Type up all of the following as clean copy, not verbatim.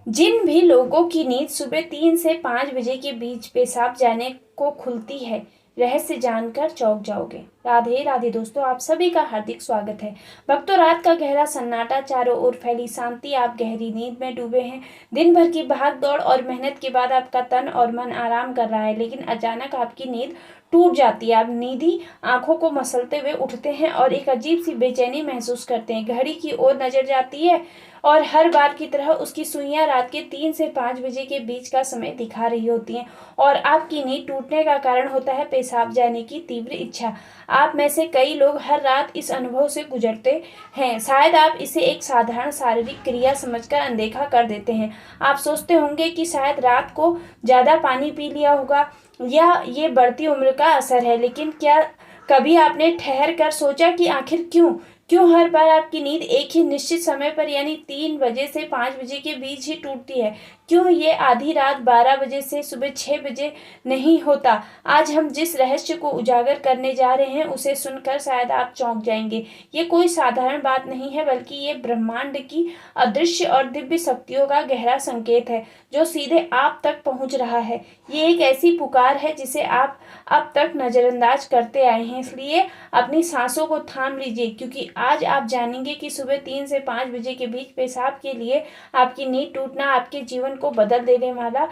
जिन भी लोगों की नींद सुबह 3 से 5 बजे के बीच पेशाब जाने को खुलती है, रहस्य जानकर चौंक जाओगे। राधे राधे दोस्तों, आप सभी का हार्दिक स्वागत है। भक्तों, रात का गहरा सन्नाटा, चारों ओर फैली शांति, आप गहरी नींद में डूबे हैं। दिन भर की भाग दौड़ और मेहनत के बाद आपका तन और मन आराम कर रहा है, लेकिन अचानक आपकी नींद टूट जाती है। आप नींदी आंखों को मसलते हुए उठते हैं और एक अजीब सी बेचैनी महसूस करते हैं। घड़ी की ओर नजर जाती है और हर बार की तरह उसकी सुइयां रात के 3 से 5 बजे के बीच का समय दिखा रही होती हैं और आपकी नींद टूटने का कारण होता है पेशाब जाने की तीव्र इच्छा। आप में से कई लोग हर रात इस अनुभव से गुजरते हैं। शायद आप इसे एक साधारण शारीरिक क्रिया समझकर अनदेखा कर देते हैं। आप सोचते होंगे कि शायद रात को ज्यादा पानी पी लिया होगा या ये बढ़ती उम्र का असर है, लेकिन क्या कभी आपने ठहर कर सोचा कि आखिर क्यों क्यों हर बार आपकी नींद एक ही निश्चित समय पर यानी 3 बजे से 5 बजे के बीच ही टूटती है? क्यों ये आधी रात 12 बजे से सुबह 6 बजे नहीं होता? आज हम जिस रहस्य को उजागर करने जा रहे हैं उसे सुनकर शायद आप चौंक जाएंगे। ये कोई साधारण बात नहीं है, बल्कि ये ब्रह्मांड की अदृश्य और दिव्य शक्तियों का गहरा संकेत है जो सीधे आप तक पहुंच रहा है। ये एक ऐसी पुकार है जिसे आप अब तक नजरअंदाज करते आए हैं, इसलिए अपनी सांसों को थाम लीजिए, क्योंकि आज आप जानेंगे कि सुबह 3 से 5 बजे के बीच पेशाब के लिए आपकी नींद टूटना आपके जीवन को बदल देने वाला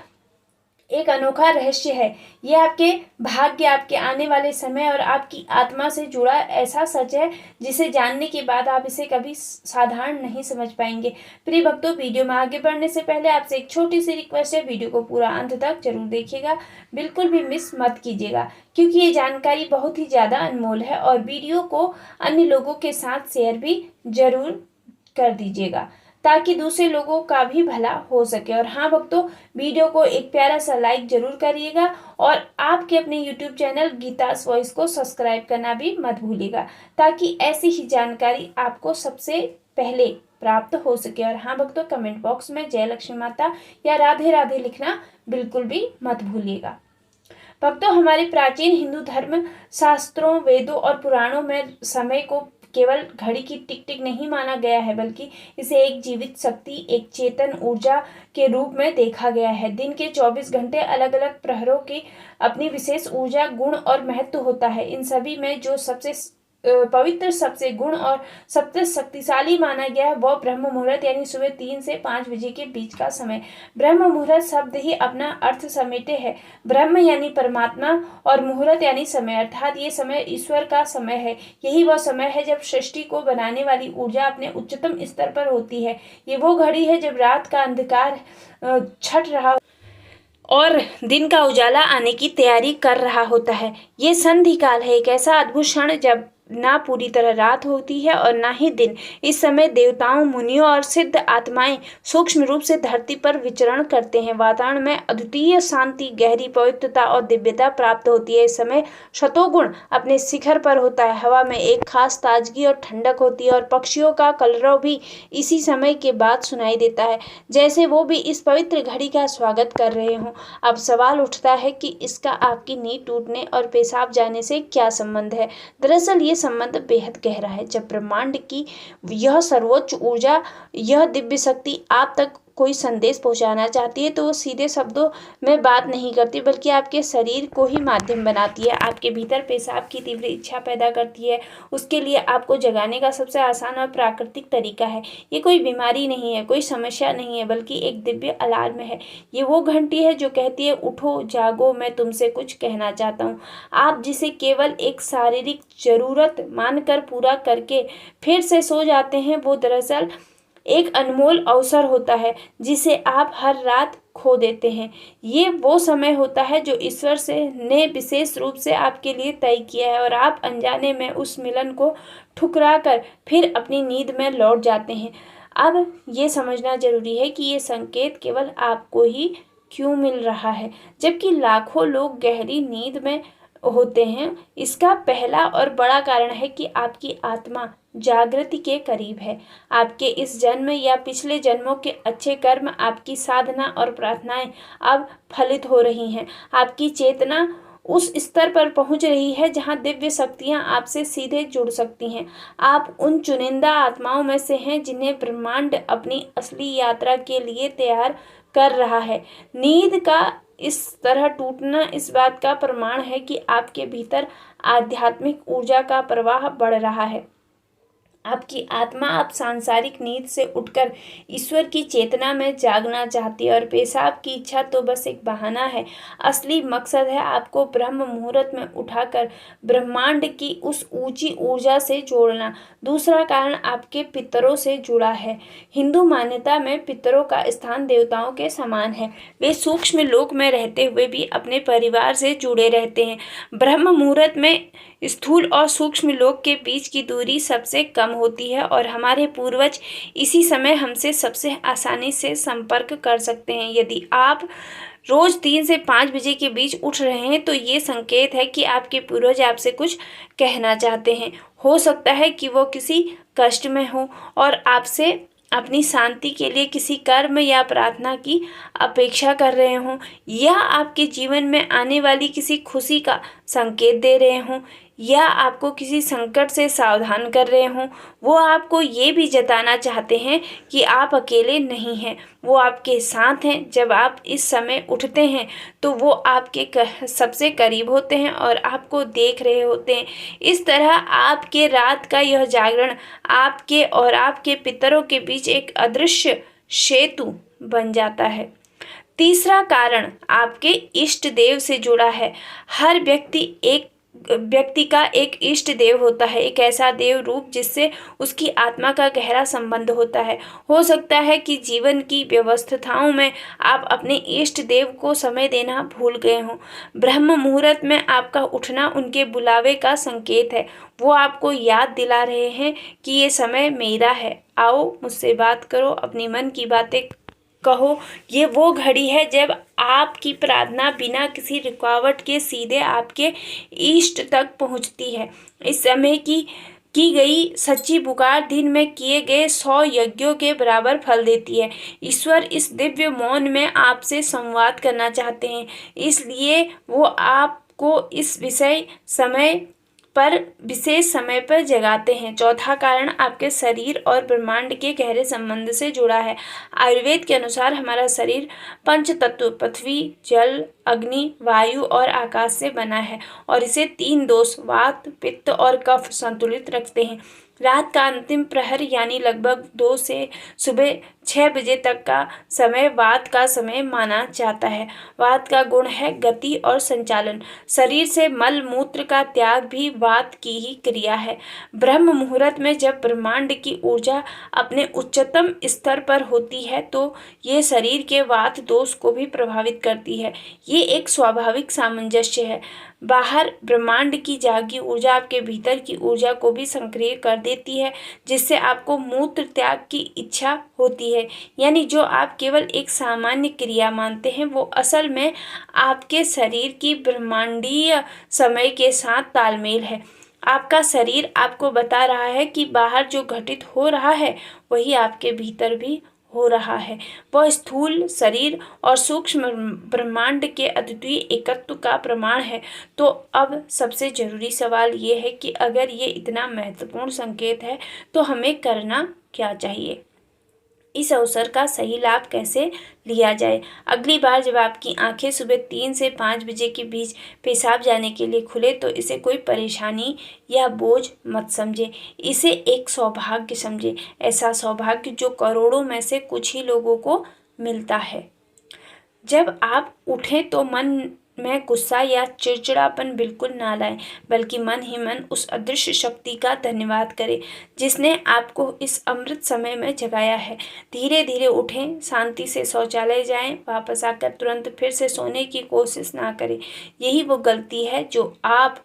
एक अनोखा रहस्य है। यह आपके भाग्य, आपके आने वाले समय और आपकी आत्मा से जुड़ा ऐसा सच है जिसे जानने के बाद आप इसे कभी साधारण नहीं समझ पाएंगे। प्रिय भक्तों, वीडियो में आगे बढ़ने से पहले आपसे एक छोटी सी रिक्वेस्ट है, वीडियो को पूरा अंत तक जरूर देखिएगा, बिल्कुल भी मिस मत कीजिएगा, क्योंकि ये जानकारी बहुत ही ज्यादा अनमोल है। और वीडियो को अन्य लोगों के साथ शेयर भी जरूर कर दीजिएगा ताकि दूसरे लोगों का भी भला हो सके। और हाँ भक्तों, वीडियो को एक प्यारा सा लाइक जरूर करिएगा और आपके अपने YouTube चैनल गीतास वॉइस को सब्सक्राइब करना भी मत भूलिएगा, ताकि ऐसी ही जानकारी आपको सबसे पहले प्राप्त हो सके। और हाँ भक्तों, कमेंट बॉक्स में जय लक्ष्मी माता या राधे राधे लिखना बिल्कुल भी मत भूलिएगा। भक्तों, हमारे प्राचीन हिंदू धर्म शास्त्रों, वेदों और पुराणों में समय को केवल घड़ी की टिक टिक नहीं माना गया है, बल्कि इसे एक जीवित शक्ति, एक चेतन ऊर्जा के रूप में देखा गया है। दिन के 24 घंटे अलग अलग प्रहरों की अपनी विशेष ऊर्जा, गुण और महत्व होता है। इन सभी में जो सबसे पवित्र, सबसे गुण और सबसे शक्तिशाली माना गया है वह ब्रह्म मुहूर्त यानी सुबह 3 से 5 बजे के बीच का समय। ब्रह्म मुहूर्त शब्द ही अपना अर्थ समेटे है। ब्रह्म यानी परमात्मा और मुहूर्त यानी समय, अर्थात ये समय ईश्वर का समय है। यही वह समय है जब सृष्टि को बनाने वाली ऊर्जा अपने उच्चतम स्तर पर होती है। ये वो घड़ी है जब रात का अंधकार छट रहा और दिन का उजाला आने की तैयारी कर रहा होता है। ये संधि काल है, एक ऐसा अद्भुत क्षण जब ना पूरी तरह रात होती है और ना ही दिन। इस समय देवताओं, मुनियों और सिद्ध आत्माएं सूक्ष्म रूप से धरती पर विचरण करते हैं। वातावरण में अद्वितीय शांति, गहरी पवित्रता और दिव्यता प्राप्त होती है। इस समय शतोगुण अपने शिखर पर होता है। हवा में एक खास ताजगी और ठंडक होती है और पक्षियों का कलरव भी इसी समय के बाद सुनाई देता है, जैसे वो भी इस पवित्र घड़ी का स्वागत कर रहे हों। अब सवाल उठता है कि इसका आपकी नींद टूटने और पेशाब जाने से क्या संबंध है? दरअसल ये संबंध बेहद गहरा है। जब ब्रह्मांड की यह सर्वोच्च ऊर्जा, यह दिव्य शक्ति आप तक कोई संदेश पहुंचाना चाहती है, तो वो सीधे शब्दों में बात नहीं करती, बल्कि आपके शरीर को ही माध्यम बनाती है। आपके भीतर पेशाब की तीव्र इच्छा पैदा करती है। उसके लिए आपको जगाने का सबसे आसान और प्राकृतिक तरीका है। ये कोई बीमारी नहीं है, कोई समस्या नहीं है, बल्कि एक दिव्य अलार्म है। ये वो घंटी है जो कहती है, उठो, जागो, मैं तुमसे कुछ कहना चाहता हूँ। आप जिसे केवल एक शारीरिक जरूरत मानकर पूरा करके फिर से सो जाते हैं, वो दरअसल एक अनमोल अवसर होता है जिसे आप हर रात खो देते हैं। ये वो समय होता है जो ईश्वर से ने विशेष रूप से आपके लिए तय किया है और आप अनजाने में उस मिलन को ठुकरा कर फिर अपनी नींद में लौट जाते हैं। अब ये समझना जरूरी है कि ये संकेत केवल आपको ही क्यों मिल रहा है, जबकि लाखों लोग गहरी नींद में होते हैं। इसका पहला और बड़ा कारण है कि आपकी आत्मा जागृति के करीब है। आपके इस जन्म या पिछले जन्मों के अच्छे कर्म, आपकी साधना और प्रार्थनाएं अब फलित हो रही हैं। आपकी चेतना उस स्तर पर पहुंच रही है जहां दिव्य शक्तियां आपसे सीधे जुड़ सकती हैं। आप उन चुनिंदा आत्माओं में से हैं जिन्हें ब्रह्मांड अपनी असली यात्रा के लिए तैयार कर रहा है। नींद का इस तरह टूटना इस बात का प्रमाण है कि आपके भीतर आध्यात्मिक ऊर्जा का प्रवाह बढ़ रहा है। आपकी आत्मा अब सांसारिक नींद से उठकर ईश्वर की चेतना में जागना चाहती है और पेशाब की इच्छा तो बस एक बहाना है। असली मकसद है आपको ब्रह्म मुहूर्त में उठाकर ब्रह्मांड की उस ऊंची ऊर्जा से जोड़ना। दूसरा कारण आपके पितरों से जुड़ा है। हिंदू मान्यता में पितरों का स्थान देवताओं के समान है। वे सूक्ष्म लोक में रहते हुए भी अपने परिवार से जुड़े रहते हैं। ब्रह्म मुहूर्त में स्थूल और सूक्ष्म लोक के बीच की दूरी सबसे कम होती है और हमारे पूर्वज इसी समय हमसे सबसे आसानी से संपर्क कर सकते हैं। यदि आप रोज 3 से 5 बजे के बीच उठ रहे हैं तो ये संकेत है कि आपके पूर्वज आपसे कुछ कहना चाहते हैं। हो सकता है कि वो किसी कष्ट में हो और आपसे अपनी शांति के लिए किसी कर्म या प्रार्थना की अपेक्षा कर रहे हों, या आपके जीवन में आने वाली किसी खुशी का संकेत दे रहे हों, या आपको किसी संकट से सावधान कर रहे हों। वो आपको ये भी जताना चाहते हैं कि आप अकेले नहीं हैं, वो आपके साथ हैं। जब आप इस समय उठते हैं तो वो आपके सबसे करीब होते हैं और आपको देख रहे होते हैं। इस तरह आपके रात का यह जागरण आपके और आपके पितरों के बीच एक अदृश्य सेतु बन जाता है। तीसरा कारण आपके इष्ट देव से जुड़ा है। हर व्यक्ति का एक इष्ट देव होता है, एक ऐसा देव रूप जिससे उसकी आत्मा का गहरा संबंध होता है। हो सकता है कि जीवन की व्यवस्थाओं में आप अपने इष्ट देव को समय देना भूल गए हों। ब्रह्म मुहूर्त में आपका उठना उनके बुलावे का संकेत है। वो आपको याद दिला रहे हैं कि ये समय मेरा है, आओ मुझसे बात करो, अपनी मन की बातें कहो। ये वो घड़ी है जब आपकी प्रार्थना बिना किसी रुकावट के सीधे आपके इष्ट तक पहुंचती है। इस समय की गई सच्ची पुकार दिन में किए गए 100 यज्ञों के बराबर फल देती है। ईश्वर इस दिव्य मौन में आपसे संवाद करना चाहते हैं, इसलिए वो आपको इस विशेष समय पर जगाते हैं। चौथा कारण आपके शरीर और ब्रह्मांड के गहरे संबंध से जुड़ा है। आयुर्वेद के अनुसार हमारा शरीर पंच तत्व पृथ्वी, जल, अग्नि, वायु और आकाश से बना है और इसे 3 दोष वात, पित्त और कफ संतुलित रखते हैं। रात का अंतिम प्रहर यानी लगभग 2 से सुबह 6 बजे तक का समय वात का समय माना जाता है। वात का गुण है गति और संचालन। शरीर से मल मूत्र का त्याग भी वात की ही क्रिया है। ब्रह्म मुहूर्त में जब ब्रह्मांड की ऊर्जा अपने उच्चतम स्तर पर होती है तो ये शरीर के वात दोष को भी प्रभावित करती है। ये एक स्वाभाविक सामंजस्य है। बाहर ब्रह्मांड की जागी ऊर्जा आपके भीतर की ऊर्जा को भी सक्रिय कर देती है, जिससे आपको मूत्र त्याग की इच्छा होती है। यानी जो आप केवल एक सामान्य क्रिया मानते हैं वो असल में आपके शरीर की ब्रह्मांडीय समय के साथ तालमेल है। आपका शरीर आपको बता रहा है कि बाहर जो घटित हो रहा है वही आपके भीतर भी हो रहा है। वह स्थूल शरीर और सूक्ष्म ब्रह्मांड के अद्वितीय एकत्व का प्रमाण है। तो अब सबसे जरूरी सवाल ये है कि अगर ये इतना महत्वपूर्ण संकेत है तो हमें करना क्या चाहिए, इस अवसर का सही लाभ कैसे लिया जाए। अगली बार जब आपकी आंखें सुबह 3 से 5 बजे के बीच पेशाब जाने के लिए खुले तो इसे कोई परेशानी या बोझ मत समझे, इसे एक सौभाग्य समझे। ऐसा सौभाग्य जो करोड़ों में से कुछ ही लोगों को मिलता है। जब आप उठें तो मन में गुस्सा या चिड़चिड़ापन बिल्कुल ना लाएं, बल्कि मन ही मन उस अदृश्य शक्ति का धन्यवाद करें जिसने आपको इस अमृत समय में जगाया है। धीरे धीरे उठें, शांति से शौचालय जाएं, वापस आकर तुरंत फिर से सोने की कोशिश ना करें। यही वो गलती है जो आप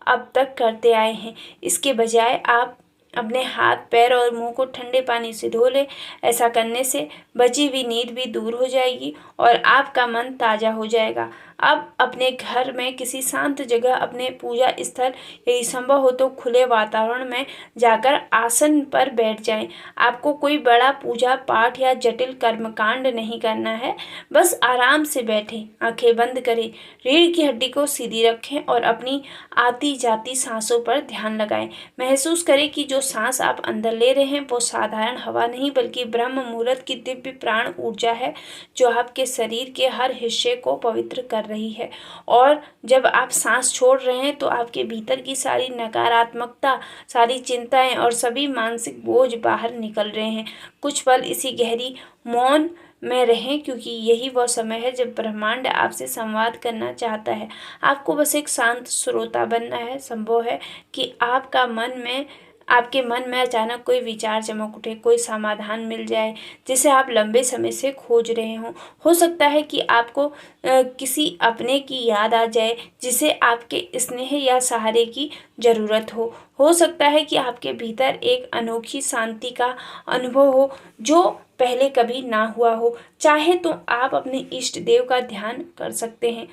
अब तक करते आए हैं। इसके बजाय आप अपने हाथ, पैर और मुंह को ठंडे पानी से धो लें। ऐसा करने से बची हुई नींद भी दूर हो जाएगी और आपका मन ताज़ा हो जाएगा। अब अपने घर में किसी शांत जगह, अपने पूजा स्थल, यदि संभव हो तो खुले वातावरण में जाकर आसन पर बैठ जाएं। आपको कोई बड़ा पूजा पाठ या जटिल कर्मकांड नहीं करना है। बस आराम से बैठें, आंखें बंद करें, रीढ़ की हड्डी को सीधी रखें और अपनी आती जाती सांसों पर ध्यान लगाएं। महसूस करें कि जो सांस आप अंदर ले रहे हैं वो साधारण हवा नहीं बल्कि ब्रह्म मुहूर्त की दिव्य प्राण ऊर्जा है, जो आपके शरीर के हर हिस्से को पवित्र कर रही है। और जब आप सांस छोड़ रहे हैं तो आपके भीतर की सारी नकारात्मकता, सारी चिंताएं और सभी मानसिक बोझ बाहर निकल रहे हैं। कुछ पल इसी गहरी मौन में रहें, क्योंकि यही वह समय है जब ब्रह्मांड आपसे संवाद करना चाहता है। आपको बस एक शांत श्रोता बनना है। संभव है कि आपके मन में अचानक कोई विचार चमक उठे, कोई समाधान मिल जाए जिसे आप लंबे समय से खोज रहे हों। हो सकता है कि आपको किसी अपने की याद आ जाए जिसे आपके स्नेह या सहारे की ज़रूरत हो सकता है कि आपके भीतर एक अनोखी शांति का अनुभव हो जो पहले कभी ना हुआ हो। चाहे तो आप अपने इष्ट देव का ध्यान कर सकते हैं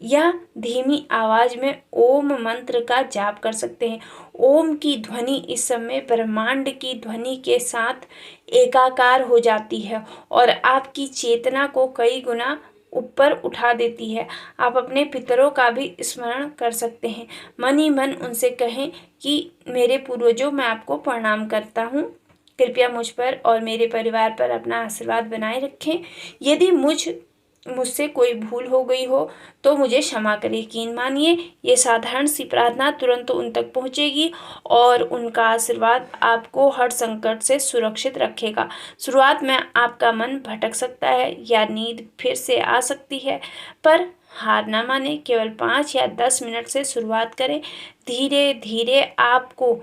या धीमी आवाज में ओम मंत्र का जाप कर सकते हैं। ओम की ध्वनि इस समय ब्रह्मांड की ध्वनि के साथ एकाकार हो जाती है और आपकी चेतना को कई गुना ऊपर उठा देती है। आप अपने पितरों का भी स्मरण कर सकते हैं। मन ही मन उनसे कहें कि मेरे पूर्वजों, मैं आपको प्रणाम करता हूँ। कृपया मुझ पर और मेरे परिवार पर अपना आशीर्वाद बनाए रखें। यदि मुझसे कोई भूल हो गई हो तो मुझे क्षमा करें। यकीन मानिए, ये साधारण सी प्रार्थना तुरंत उन तक पहुंचेगी और उनका आशीर्वाद आपको हर संकट से सुरक्षित रखेगा। शुरुआत में आपका मन भटक सकता है या नींद फिर से आ सकती है, पर हार ना माने। केवल 5 या 10 मिनट से शुरुआत करें। धीरे धीरे आपको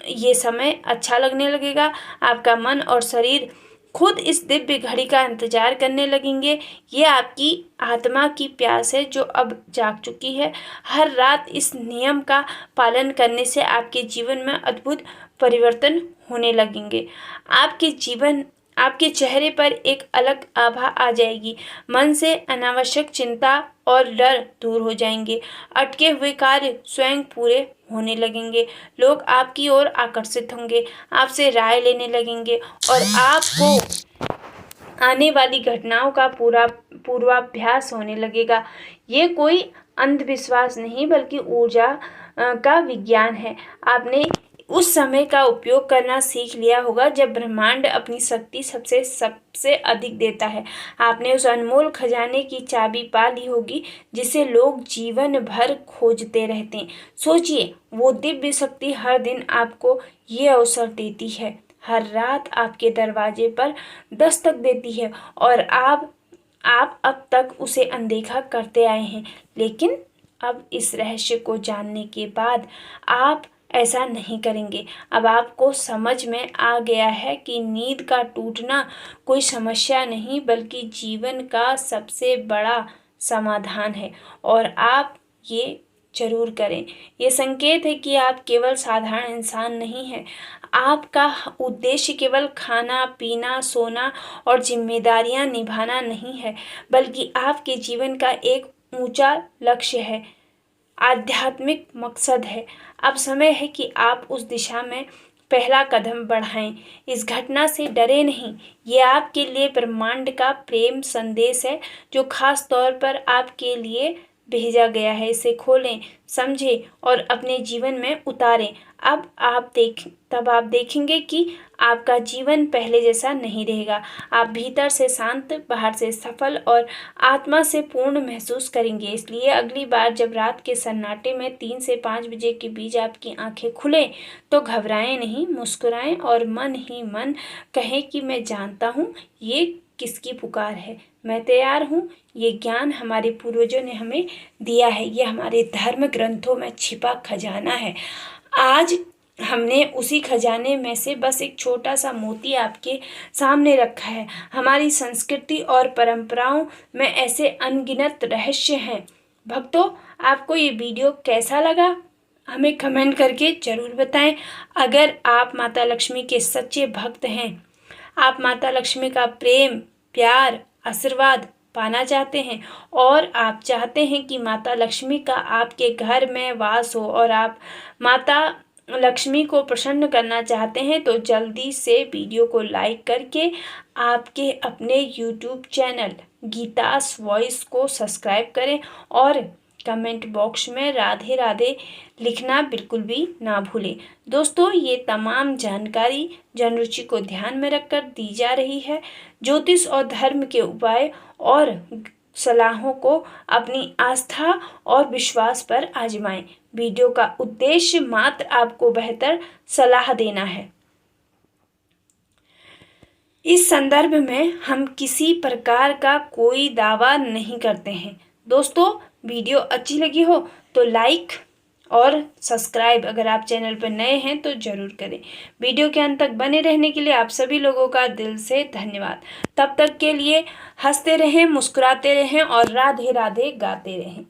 ये समय अच्छा लगने लगेगा। आपका मन और शरीर खुद इस दिव्य घड़ी का इंतजार करने लगेंगे। ये आपकी आत्मा की प्यास है जो अब जाग चुकी है। हर रात इस नियम का पालन करने से आपके जीवन में अद्भुत परिवर्तन होने लगेंगे। आपके चेहरे पर एक अलग आभा आ जाएगी। मन से अनावश्यक चिंता और डर दूर हो जाएंगे। अटके हुए कार्य स्वयं पूरे होने लगेंगे। लोग आपकी ओर आकर्षित होंगे, आपसे राय लेने लगेंगे और आपको आने वाली घटनाओं का पूर्वाभ्यास होने लगेगा। ये कोई अंधविश्वास नहीं बल्कि ऊर्जा का विज्ञान है। आपने उस समय का उपयोग करना सीख लिया होगा जब ब्रह्मांड अपनी शक्ति सबसे अधिक देता है। आपने उस अनमोल खजाने की चाबी पा ली होगी जिसे लोग जीवन भर खोजते रहते हैं। सोचिए, वो दिव्य शक्ति हर दिन आपको ये अवसर देती है, हर रात आपके दरवाजे पर दस्तक देती है और आप अब तक उसे अनदेखा करते आए हैं। लेकिन अब इस रहस्य को जानने के बाद आप ऐसा नहीं करेंगे। अब आपको समझ में आ गया है कि नींद का टूटना कोई समस्या नहीं बल्कि जीवन का सबसे बड़ा समाधान है और आप ये जरूर करें। ये संकेत है कि आप केवल साधारण इंसान नहीं हैं। आपका उद्देश्य केवल खाना पीना, सोना और जिम्मेदारियां निभाना नहीं है, बल्कि आपके जीवन का एक ऊंचा लक्ष्य है, आध्यात्मिक मकसद है। अब समय है कि आप उस दिशा में पहला कदम बढ़ाएं। इस घटना से डरे नहीं। ये आपके लिए ब्रह्मांड का प्रेम संदेश है जो खास तौर पर आपके लिए भेजा गया है। इसे खोलें, समझें और अपने जीवन में उतारें। तब आप देखेंगे कि आपका जीवन पहले जैसा नहीं रहेगा। आप भीतर से शांत, बाहर से सफल और आत्मा से पूर्ण महसूस करेंगे। इसलिए अगली बार जब रात के सन्नाटे में 3 से 5 बजे के बीच आपकी आंखें खुलें तो घबराएं नहीं, मुस्कुराएं और मन ही मन कहें कि मैं जानता हूँ ये किसकी पुकार है, मैं तैयार हूँ। ये ज्ञान हमारे पूर्वजों ने हमें दिया है। ये हमारे धर्म ग्रंथों में छिपा खजाना है। आज हमने उसी खजाने में से बस एक छोटा सा मोती आपके सामने रखा है। हमारी संस्कृति और परंपराओं में ऐसे अनगिनत रहस्य हैं। भक्तों, आपको ये वीडियो कैसा लगा हमें कमेंट करके जरूर बताएं। अगर आप माता लक्ष्मी के सच्चे भक्त हैं, आप माता लक्ष्मी का प्रेम, प्यार, आशीर्वाद पाना चाहते हैं और आप चाहते हैं कि माता लक्ष्मी का आपके घर में वास हो और आप माता लक्ष्मी को प्रसन्न करना चाहते हैं तो जल्दी से वीडियो को लाइक करके आपके अपने यूट्यूब चैनल गीतास वॉइस को सब्सक्राइब करें और कमेंट बॉक्स में राधे राधे लिखना बिल्कुल भी ना भूलें। दोस्तों, ये तमाम जानकारी जनरुचि को ध्यान में रखकर दी जा रही है। ज्योतिष और धर्म के उपाय और सलाहों को अपनी आस्था और विश्वास पर आजमाएं। वीडियो का उद्देश्य मात्र आपको बेहतर सलाह देना है। इस संदर्भ में हम किसी प्रकार का कोई दावा नहीं करते हैं। दोस्तों, वीडियो अच्छी लगी हो तो लाइक और सब्सक्राइब अगर आप चैनल पर नए हैं तो जरूर करें। वीडियो के अंत तक बने रहने के लिए आप सभी लोगों का दिल से धन्यवाद। तब तक के लिए हंसते रहें, मुस्कुराते रहें और राधे राधे गाते रहें।